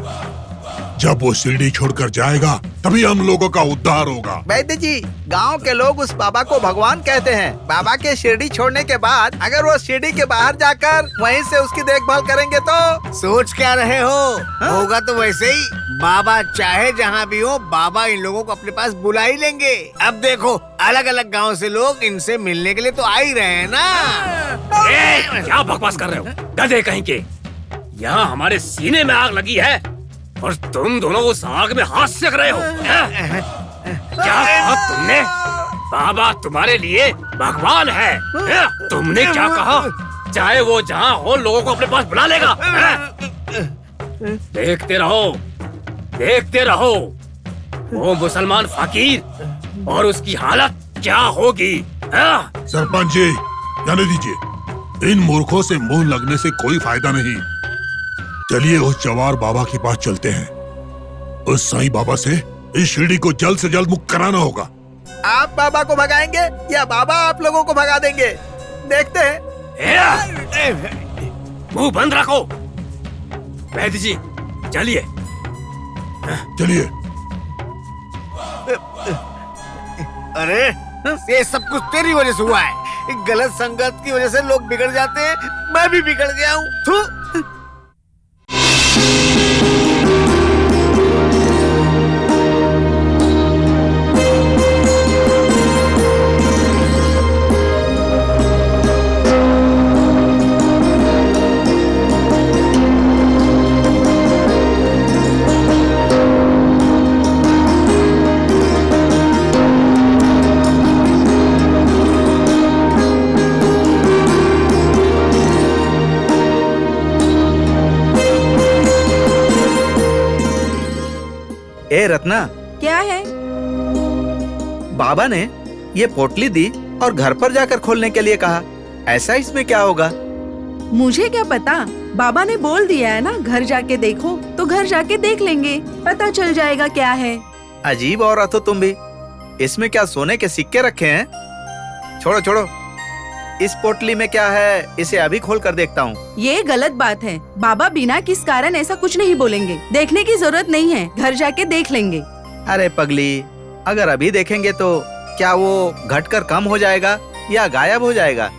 जब वो शिरडी छोड़कर जाएगा तभी हम लोगों का उद्धार होगा। वैद्य जी, गांव के लोग उस बाबा को भगवान कहते हैं। बाबा के शिरडी छोड़ने के बाद अगर वो शिरडी के बाहर जाकर वहीं से उसकी देखभाल करेंगे तो। सोच क्या रहे हो? होगा तो वैसे ही। बाबा चाहे जहाँ भी हो, बाबा इन लोगों को अपने पास बुला ही लेंगे। अब देखो, अलग अलग गांव से लोग इनसे मिलने के लिए तो आ ही रहे हैं ना। क्या बकवास कर रहे हो गधे कहीं के? यहाँ हमारे सीने में आग लगी है और तुम दोनों उस आग में हाथ सेक रहे हो। क्या कहा तुमने? बाबा तुम्हारे लिए भगवान है। तुमने क्या कहा? चाहे वो जहाँ हो, लोगों को अपने पास बुला लेगा। देखते रहो वो मुसलमान फकीर और उसकी हालत क्या होगी। सरपंच जी, जाने दीजिए। इन मूर्खों से मुंह लगने से कोई फायदा नहीं। चलिए उस जवाहर बाबा के पास चलते हैं। उस साईं बाबा से इस शिरडी को जल्द से जल्द मुक्त कराना होगा। आप बाबा को भगाएंगे या बाबा आप लोगों को भगा देंगे? देखते हैं। मुंह बंद रखो। वैद्य जी, चलिए। अरे, ये सब कुछ तेरी वजह से हुआ है। गलत संगत की वजह से लोग बिगड़ जाते हैं। मैं भी बिगड़ गया हूँ। ए रत्ना, क्या है? बाबा ने ये पोटली दी और घर पर जाकर खोलने के लिए कहा। ऐसा इसमें क्या होगा? मुझे क्या पता, बाबा ने बोल दिया है ना, घर जाके देखो। तो घर जाके देख लेंगे, पता चल जाएगा क्या है। अजीब औरत हो तुम भी। इसमें क्या सोने के सिक्के रखे हैं? छोड़ो, इस पोटली में क्या है, इसे अभी खोल कर देखता हूँ। ये गलत बात है। बाबा बिना किस कारण ऐसा कुछ नहीं बोलेंगे। देखने की जरूरत नहीं है, घर जाके देख लेंगे। अरे पगली, अगर अभी देखेंगे तो क्या वो घटकर कम हो जाएगा या गायब हो जाएगा?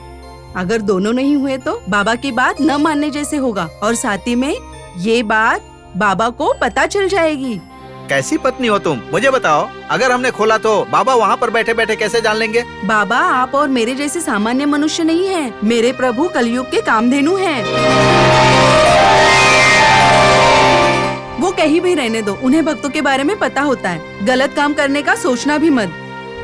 अगर दोनों नहीं हुए तो बाबा की बात न मानने जैसे होगा, और साथ ही में ये बात बाबा को पता चल जाएगी। कैसी पत्नी हो तुम, मुझे बताओ। अगर हमने खोला तो बाबा वहाँ पर बैठे बैठे कैसे जान लेंगे? बाबा आप और मेरे जैसे सामान्य मनुष्य नहीं हैं। मेरे प्रभु कलयुग के कामधेनु हैं। वो कहीं भी रहने दो, उन्हें भक्तों के बारे में पता होता है। गलत काम करने का सोचना भी मत।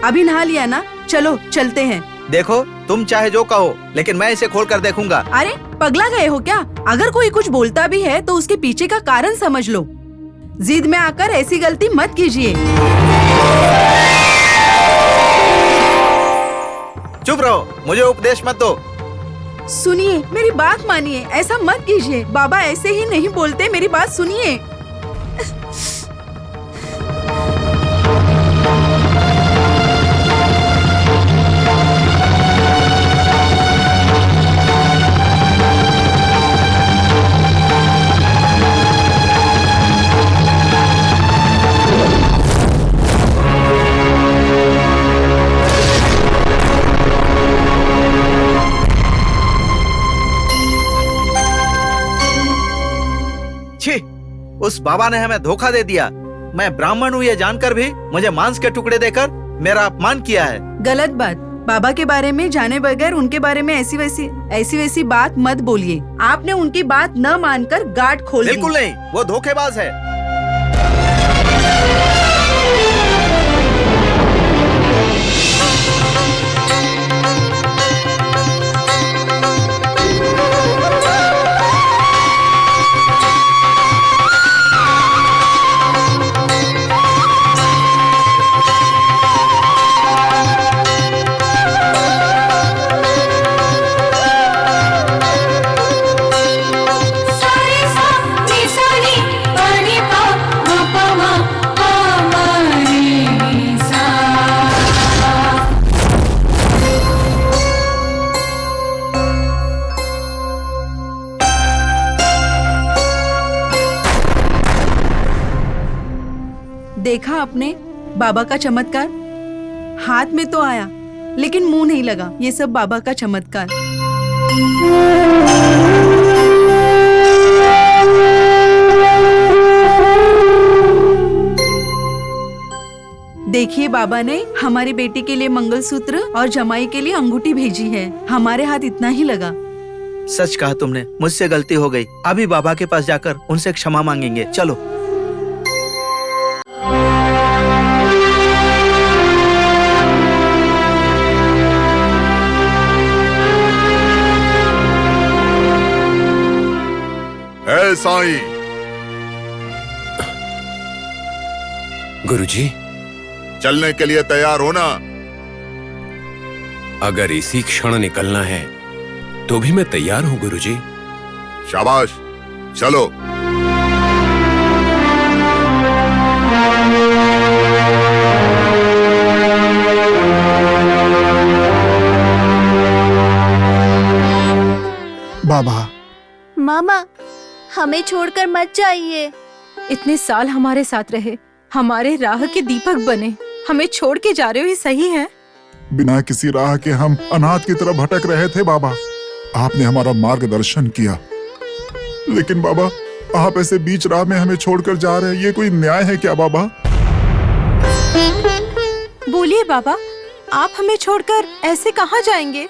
अभी नहा लिया ना, चलो चलते हैं। देखो तुम चाहे जो कहो, लेकिन मैं इसे खोल कर देखूंगा। अरे पगला गए हो क्या? अगर कोई कुछ बोलता भी है तो उसके पीछे का कारण समझ लो। जिद में आकर ऐसी गलती मत कीजिए। चुप रहो, मुझे उपदेश मत दो। सुनिए, मेरी बात मानिए, ऐसा मत कीजिए। बाबा ऐसे ही नहीं बोलते, मेरी बात सुनिए। उस बाबा ने हमें धोखा दे दिया। मैं ब्राह्मण हूँ ये जानकर भी मुझे मांस के टुकड़े देकर मेरा अपमान किया है। गलत बात। बाबा के बारे में जाने बगैर उनके बारे में ऐसी वैसी बात मत बोलिए। आपने उनकी बात न मानकर गांठ खोल दी। बिल्कुल नहीं, वो धोखेबाज है। देखा आपने बाबा का चमत्कार? हाथ में तो आया लेकिन मुंह नहीं लगा। ये सब बाबा का चमत्कार। देखिए, बाबा ने हमारी बेटी के लिए मंगलसूत्र और जमाई के लिए अंगूठी भेजी है। हमारे हाथ इतना ही लगा। सच कहा तुमने, मुझसे गलती हो गई। अभी बाबा के पास जाकर उनसे क्षमा मांगेंगे। चलो। साईं। गुरुजी, चलने के लिए तैयार हो ना? अगर इसी क्षण निकलना है तो भी मैं तैयार हूं गुरुजी। शाबाश, चलो। बाबा। मामा, हमें छोड़कर मत जाइए। इतने साल हमारे साथ रहे, हमारे राह के दीपक बने, हमें छोड़ के जा रहे हो, ये सही है? बिना किसी राह के हम अनाथ की तरफ भटक रहे थे बाबा। आपने हमारा मार्गदर्शन किया, लेकिन बाबा आप ऐसे बीच राह में हमें छोड़कर जा रहे हैं, ये कोई न्याय है क्या बाबा? बोलिए बाबा, आप हमें छोड़कर ऐसे कहाँ जाएंगे?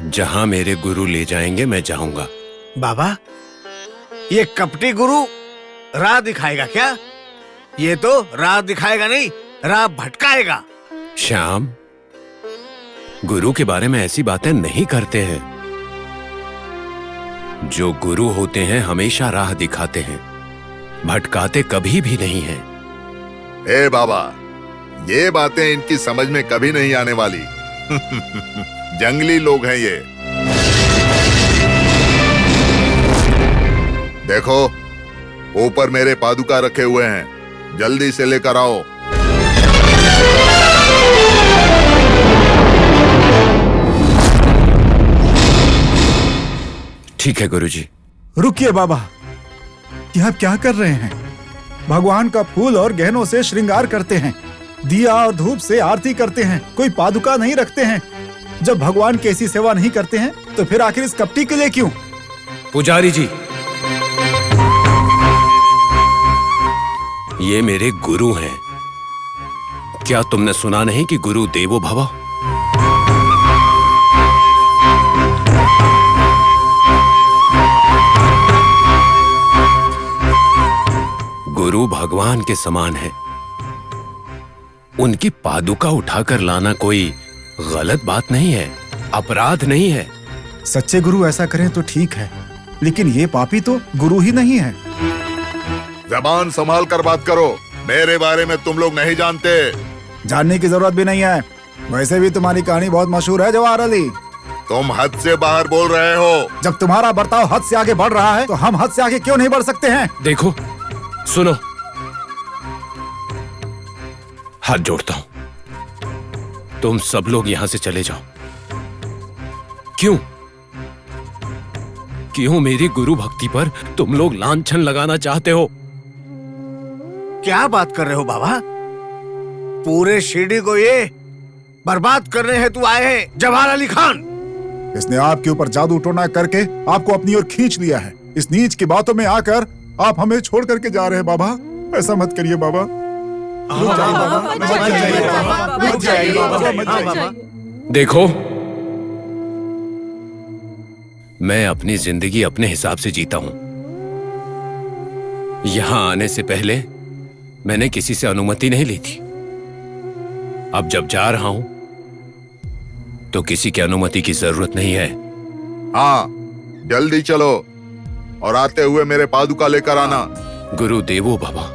जहां मेरे गुरु ले जाएंगे मैं जाऊंगा। बाबा, ये कपटी गुरु राह दिखाएगा क्या? ये तो राह दिखाएगा नहीं, राह भटकाएगा। श्याम, गुरु के बारे में ऐसी बातें नहीं करते हैं। जो गुरु होते हैं हमेशा राह दिखाते हैं, भटकाते कभी भी नहीं हैं। ए बाबा, ये बातें इनकी समझ में कभी नहीं आने वाली। जंगली लोग हैं ये। देखो, ऊपर मेरे पादुका रखे हुए हैं, जल्दी से लेकर आओ। ठीक है गुरुजी। रुकिए बाबा, ये आप क्या कर रहे हैं? भगवान का फूल और गहनों से श्रृंगार करते हैं, दिया और धूप से आरती करते हैं, कोई पादुका नहीं रखते हैं। जब भगवान की ऐसी सेवा नहीं करते हैं तो फिर आखिर इस कपटी के लिए क्यों? पुजारी जी, ये मेरे गुरु हैं। क्या तुमने सुना नहीं कि गुरु देवो भव? गुरु भगवान के समान है। उनकी पादुका उठाकर लाना कोई गलत बात नहीं है, अपराध नहीं है। सच्चे गुरु ऐसा करें तो ठीक है, लेकिन ये पापी तो गुरु ही नहीं है। जबान संभाल कर बात करो, मेरे बारे में तुम लोग नहीं जानते। जानने की जरूरत भी नहीं है। वैसे भी तुम्हारी कहानी बहुत मशहूर है जवाहर अली। तुम हद से बाहर बोल रहे हो। जब तुम्हारा बर्ताव हद से आगे बढ़ रहा है तो हम हद से आगे क्यों नहीं बढ़ सकते हैं? देखो, सुनो, हाथ जोड़ता हूं, तुम सब लोग यहां से चले जाओ। क्यों क्यों मेरी गुरु भक्ति पर तुम लोग लांछन लगाना चाहते हो? क्या बात कर रहे हो बाबा? पूरे शिरडी को ये बर्बाद करने हेतु आए हैं जवाहर अली खान। इसने आपके ऊपर जादू टोना करके आपको अपनी ओर खींच लिया है। इस नीच की बातों में आकर आप हमें छोड़ करके जा रहे हैं बाबा। ऐसा मत करिए बाबा। देखो, मैं अपनी जिंदगी अपने हिसाब से जीता हूं। यहां आने से पहले मैंने किसी से अनुमति नहीं ली थी। अब जब जा रहा हूं तो किसी की अनुमति की जरूरत नहीं है। हाँ, जल्दी चलो और आते हुए मेरे पादुका लेकर आना। गुरुदेवो बाबा।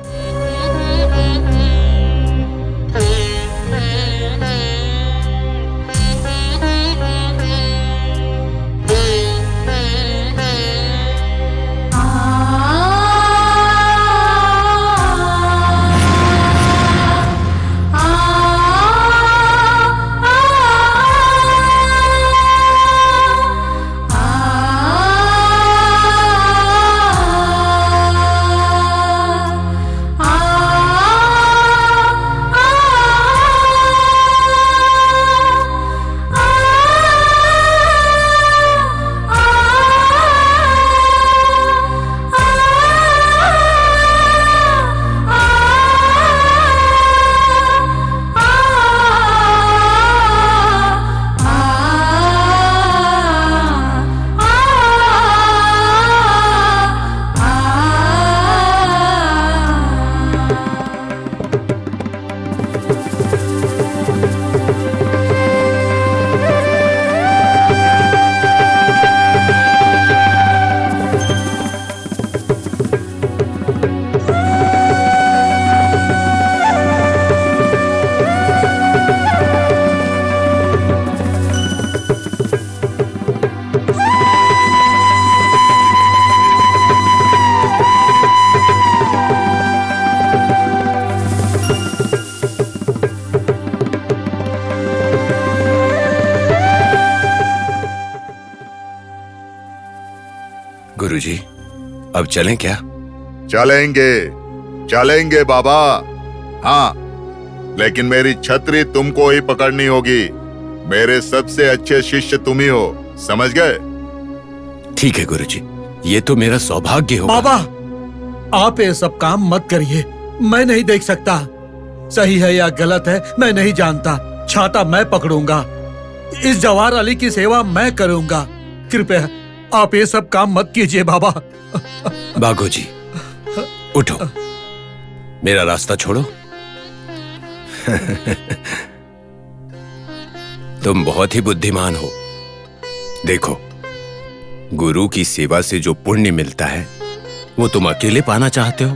गुरुजी, अब चलें क्या? चलेंगे बाबा। हाँ, लेकिन मेरी छतरी तुमको ही पकड़नी होगी। मेरे सबसे अच्छे शिष्य तुम ही हो, समझ गए? ठीक है गुरुजी, ये तो मेरा सौभाग्य होगा। बाबा, आप ये सब काम मत करिए। मैं नहीं देख सकता, सही है या गलत है मैं नहीं जानता। छाता मैं पकड़ूंगा, इस जवाहर अली की सेवा मैं करूंगा। कृपया आप ये सब काम मत कीजिए बाबा। बागो जी, उठो, मेरा रास्ता छोड़ो। तुम बहुत ही बुद्धिमान हो। देखो, गुरु की सेवा से जो पुण्य मिलता है वो तुम अकेले पाना चाहते हो।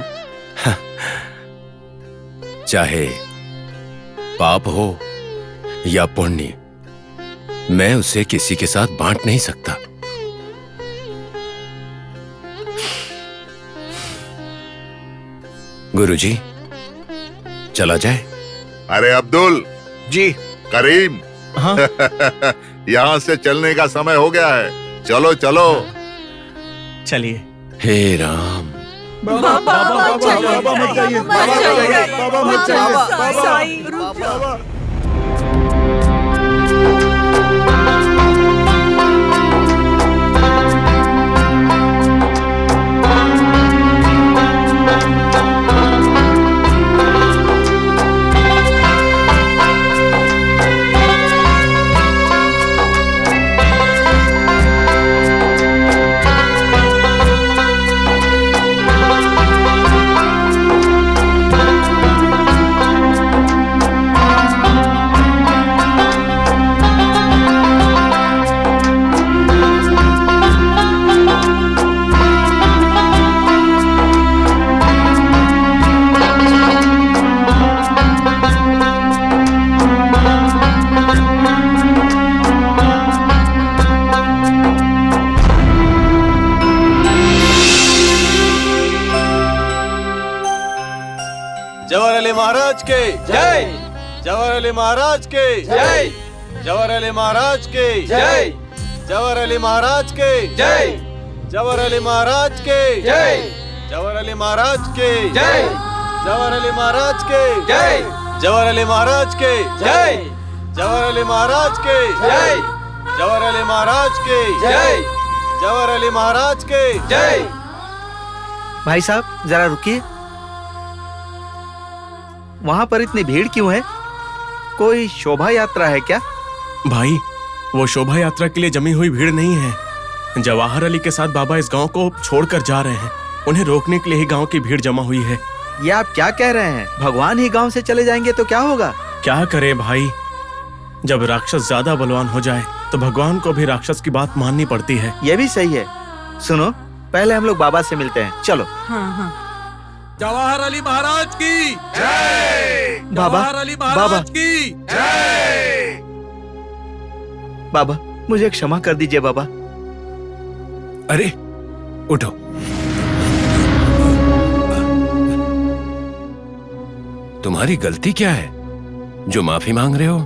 चाहे पाप हो या पुण्य, मैं उसे किसी के साथ बांट नहीं सकता। गुरुजी, चला जाए? अरे अब्दुल जी, करीम, हाँ? यहाँ से चलने का समय हो गया है। चलो चलो। चलिए। हे राम। बाबा मत जाइए, बाबा मत जाइए, बाबा मत जाइए, बाबा। महाराज के जय। जवाहर अली महाराज के जय। जवाहर अली महाराज के जय। जवाहर अली महाराज के जय। जवाहर अली महाराज के जय। जवाहर अली महाराज के जय। जवाहर अली महाराज के जय। जवाहर अली महाराज के जय। जवाहर अली महाराज के जय। जवाहर अली महाराज के जय। जवाहर अली महाराज के जय। भाई साहब जरा रुकिए, वहाँ पर इतनी भीड़ क्यों है? कोई शोभा यात्रा है क्या? भाई वो शोभा यात्रा के लिए जमी हुई भीड़ नहीं है। जवाहर अली के साथ बाबा इस गांव को छोड़कर जा रहे हैं। उन्हें रोकने के लिए ही गांव की भीड़ जमा हुई है। ये आप क्या कह रहे हैं? भगवान ही गांव से चले जाएंगे तो क्या होगा? क्या करें भाई, जब राक्षस ज्यादा बलवान हो जाए तो भगवान को भी राक्षस की बात माननी पड़ती है। ये भी सही है। सुनो, पहले हम लोग बाबा से मिलते हैं, चलो। हाँ हाँ। जवाहर अली महाराज की जय। बाबा, जवाहर अली महाराज की जय। बाबा मुझे क्षमा कर दीजिए बाबा। अरे उठो। तुम्हारी गलती क्या है जो माफी मांग रहे हो?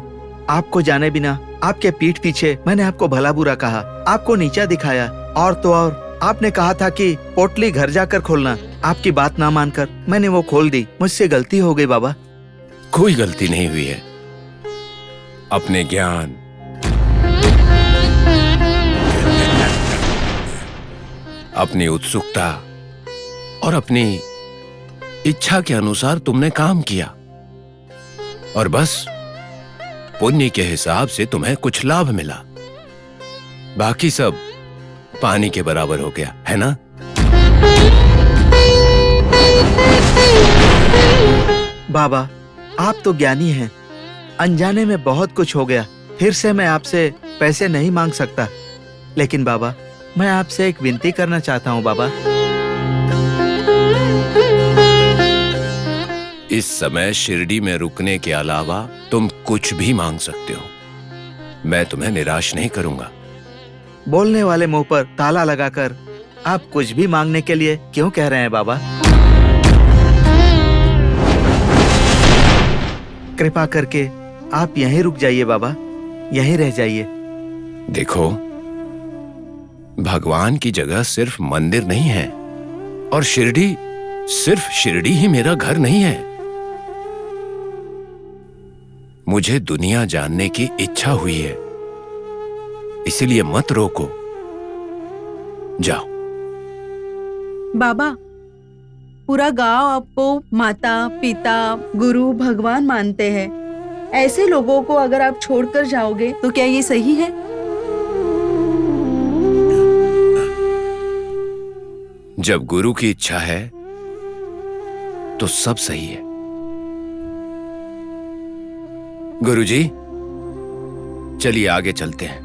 आपको जाने बिना आपके पीठ पीछे मैंने आपको भला बुरा कहा, आपको नीचा दिखाया, और तो और आपने कहा था कि पोटली घर जाकर खोलना। आपकी बात ना मानकर मैंने वो खोल दी। मुझसे गलती हो गई बाबा। कोई गलती नहीं हुई है। अपने ज्ञान, अपनी उत्सुकता और अपनी इच्छा के अनुसार तुमने काम किया, और बस पुण्य के हिसाब से तुम्हें कुछ लाभ मिला। बाकी सब पानी के बराबर हो गया, है ना? बाबा आप तो ज्ञानी हैं, अनजाने में बहुत कुछ हो गया। फिर से मैं आपसे पैसे नहीं मांग सकता, लेकिन बाबा मैं आपसे एक विनती करना चाहता हूँ बाबा। इस समय शिरडी में रुकने के अलावा तुम कुछ भी मांग सकते हो। मैं तुम्हें निराश नहीं करूंगा। बोलने वाले मुंह पर ताला लगाकर आप कुछ भी मांगने के लिए क्यों कह रहे हैं बाबा? कृपा करके आप यहीं रुक जाइए बाबा, यहीं रह जाइए। देखो, भगवान की जगह सिर्फ मंदिर नहीं है, और शिरडी सिर्फ शिरडी ही मेरा घर नहीं है। मुझे दुनिया जानने की इच्छा हुई है, इसलिए मत रोको, जाओ। बाबा पूरा गांव आपको माता पिता गुरु भगवान मानते हैं। ऐसे लोगों को अगर आप छोड़कर जाओगे तो क्या ये सही है? जब गुरु की इच्छा है तो सब सही है। गुरुजी, चलिए आगे चलते हैं।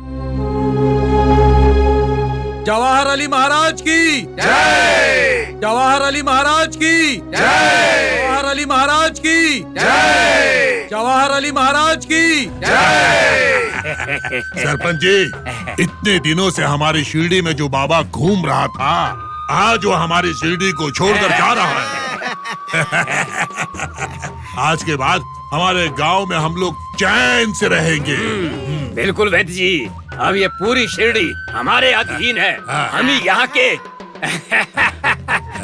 जवाहर अली महाराज की जय। जवाहर अली महाराज की जय। जवाहर अली महाराज की जय। जवाहर अली महाराज की जय। सरपंच जी, इतने दिनों से हमारी शिरडी में जो बाबा घूम रहा था, आज वो हमारी शिरडी को छोड़कर जा रहा है। आज के बाद हमारे गांव में हम लोग चैन से रहेंगे। बिल्कुल वैद्य जी, अब ये पूरी शिरडी हमारे अधीन है। हम ही यहाँ के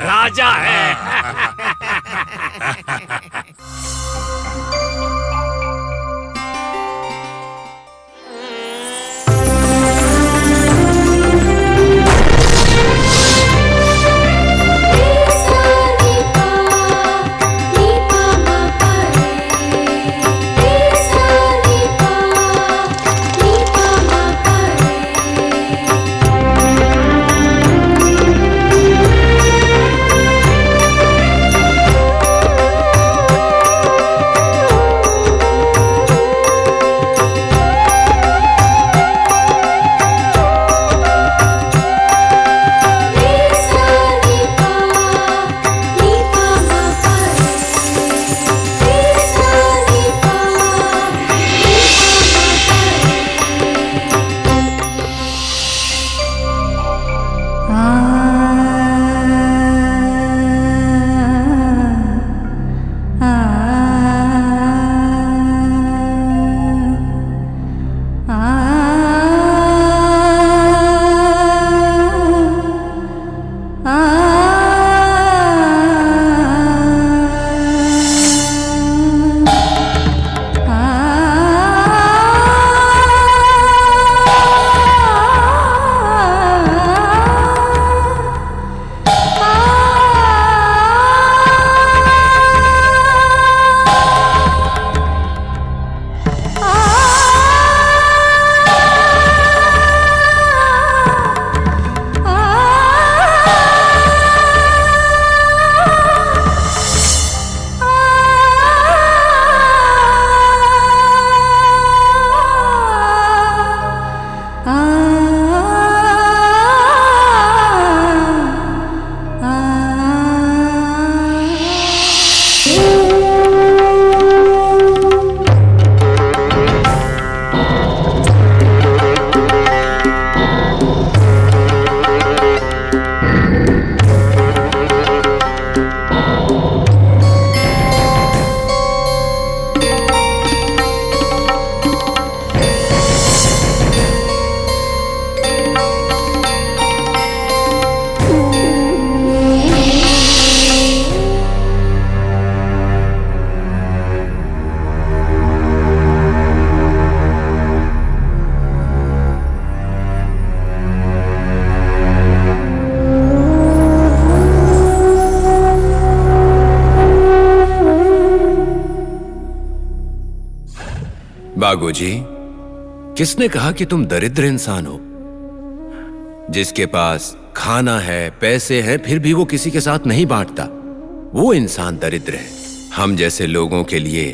राजा हैं। बागोजी, किसने कहा कि तुम दरिद्र इंसान हो? जिसके पास खाना है, पैसे हैं, फिर भी वो किसी के साथ नहीं बांटता, वो इंसान दरिद्र है। हम जैसे लोगों के लिए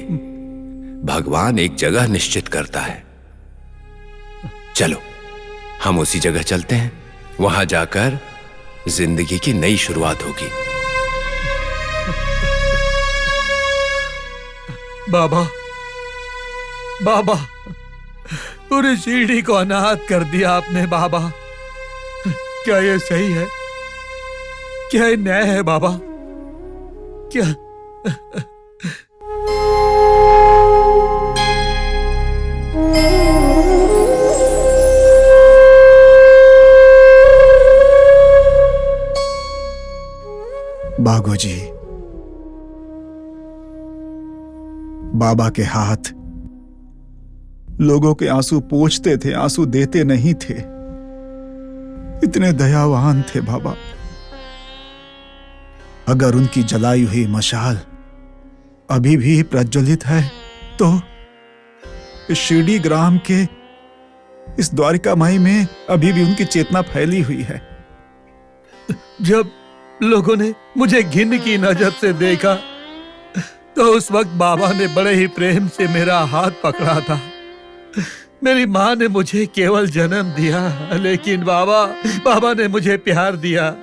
भगवान एक जगह निश्चित करता है। चलो हम उसी जगह चलते हैं, वहां जाकर जिंदगी की नई शुरुआत होगी। बाबा, बाबा, पूरी शिरडी को अनाथ कर दिया आपने बाबा। क्या ये सही है? क्या ये न्याय है बाबा? क्या बागोजी, बाबा के हाथ लोगों के आंसू पोंछते थे, आंसू देते नहीं थे। इतने दयावान थे बाबा। अगर उनकी जलाई हुई मशाल अभी भी प्रज्वलित है तो इस शिरडी ग्राम के इस द्वारिकामाई में अभी भी उनकी चेतना फैली हुई है। जब लोगों ने मुझे घिन की नजर से देखा तो उस वक्त बाबा ने बड़े ही प्रेम से मेरा हाथ पकड़ा था। मेरी माँ ने मुझे केवल जन्म दिया, लेकिन बाबा ने मुझे प्यार दिया।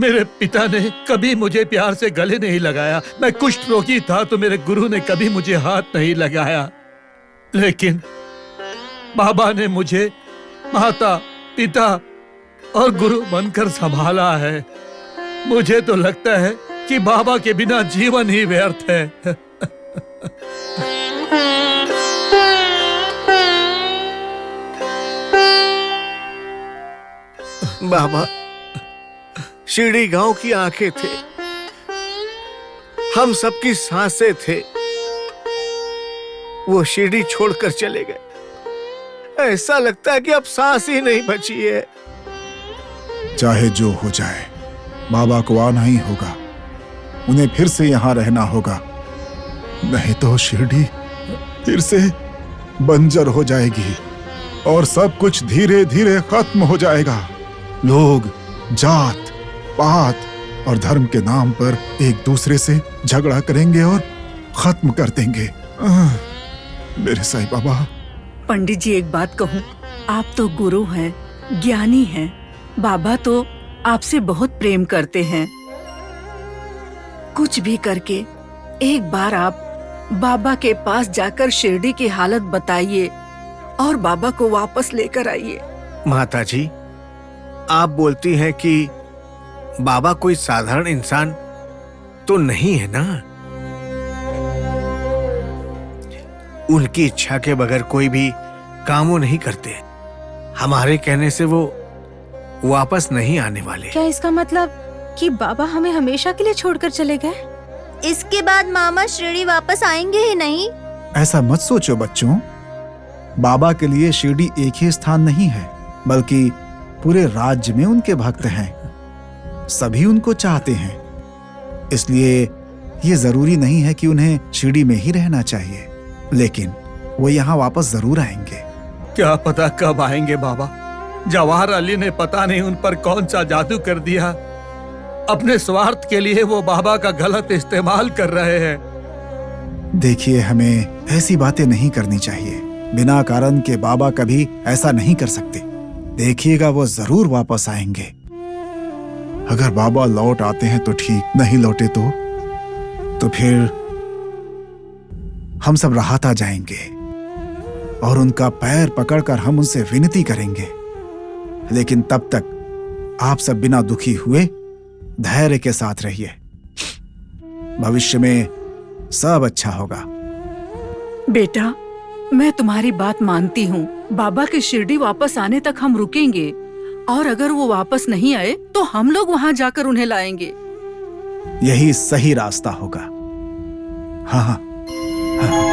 मेरे पिता ने कभी मुझे प्यार से गले नहीं लगाया। मैं कुष्ठ रोगी था तो मेरे गुरु ने कभी मुझे हाथ नहीं लगाया, लेकिन बाबा ने मुझे माता, पिता और गुरु बनकर संभाला है। मुझे तो लगता है कि बाबा के बिना जीवन ही व्यर्थ है। बाबा शिरडी गांव की आंखें थे, हम सबकी सांसें थे। वो शिरडी छोड़कर चले गए। ऐसा लगता है कि अब सांस ही नहीं बची है। चाहे जो हो जाए, बाबा को आना ही होगा। उन्हें फिर से यहां रहना होगा, नहीं तो शिरडी फिर से बंजर हो जाएगी और सब कुछ धीरे धीरे खत्म हो जाएगा। लोग जात, पात और धर्म के नाम पर एक दूसरे से झगड़ा करेंगे और खत्म कर देंगे। मेरे साईं बाबा। पंडित जी, एक बात कहूँ, आप तो गुरु हैं, ज्ञानी हैं। बाबा तो आपसे बहुत प्रेम करते हैं। कुछ भी करके एक बार आप बाबा के पास जाकर शिरडी की हालत बताइए और बाबा को वापस लेकर आइए। माता जी, आप बोलती हैं कि बाबा कोई साधारण इंसान तो नहीं है ना? उनकी इच्छा के बगैर कोई भी काम वो नहीं करते। हमारे कहने से वो वापस नहीं आने वाले। क्या इसका मतलब कि बाबा हमें हमेशा के लिए छोड़कर चले गए? इसके बाद मामा शिरडी वापस आएंगे ही नहीं। ऐसा मत सोचो बच्चों। बाबा के लिए शिरडी एक ही स्थान नहीं है, बल्कि पूरे राज्य में उनके भक्त हैं। सभी उनको चाहते हैं। इसलिए ये जरूरी नहीं है कि उन्हें शिरडी में ही रहना चाहिए, लेकिन वो यहाँ वापस जरूर आएंगे। क्या पता कब आएंगे बाबा। जवाहर अली ने पता नहीं उन पर कौन सा जादू कर दिया। अपने स्वार्थ के लिए वो बाबा का गलत इस्तेमाल कर रहे हैं। देखिए, हमें ऐसी बातें नहीं करनी चाहिए। बिना कारण के बाबा कभी ऐसा नहीं कर सकते। देखिएगा, वो जरूर वापस आएंगे। अगर बाबा लौट आते हैं तो ठीक, नहीं लौटे तो फिर हम सब राहत आ जाएंगे और उनका पैर पकड़कर हम उनसे विनती करेंगे। लेकिन तब तक आप सब बिना दुखी हुए धैर्य के साथ रहिए। भविष्य में सब अच्छा होगा। बेटा, मैं तुम्हारी बात मानती हूँ। बाबा के शिरडी वापस आने तक हम रुकेंगे, और अगर वो वापस नहीं आए तो हम लोग वहाँ जाकर उन्हें लाएंगे। यही सही रास्ता होगा। हाँ हाँ, हाँ।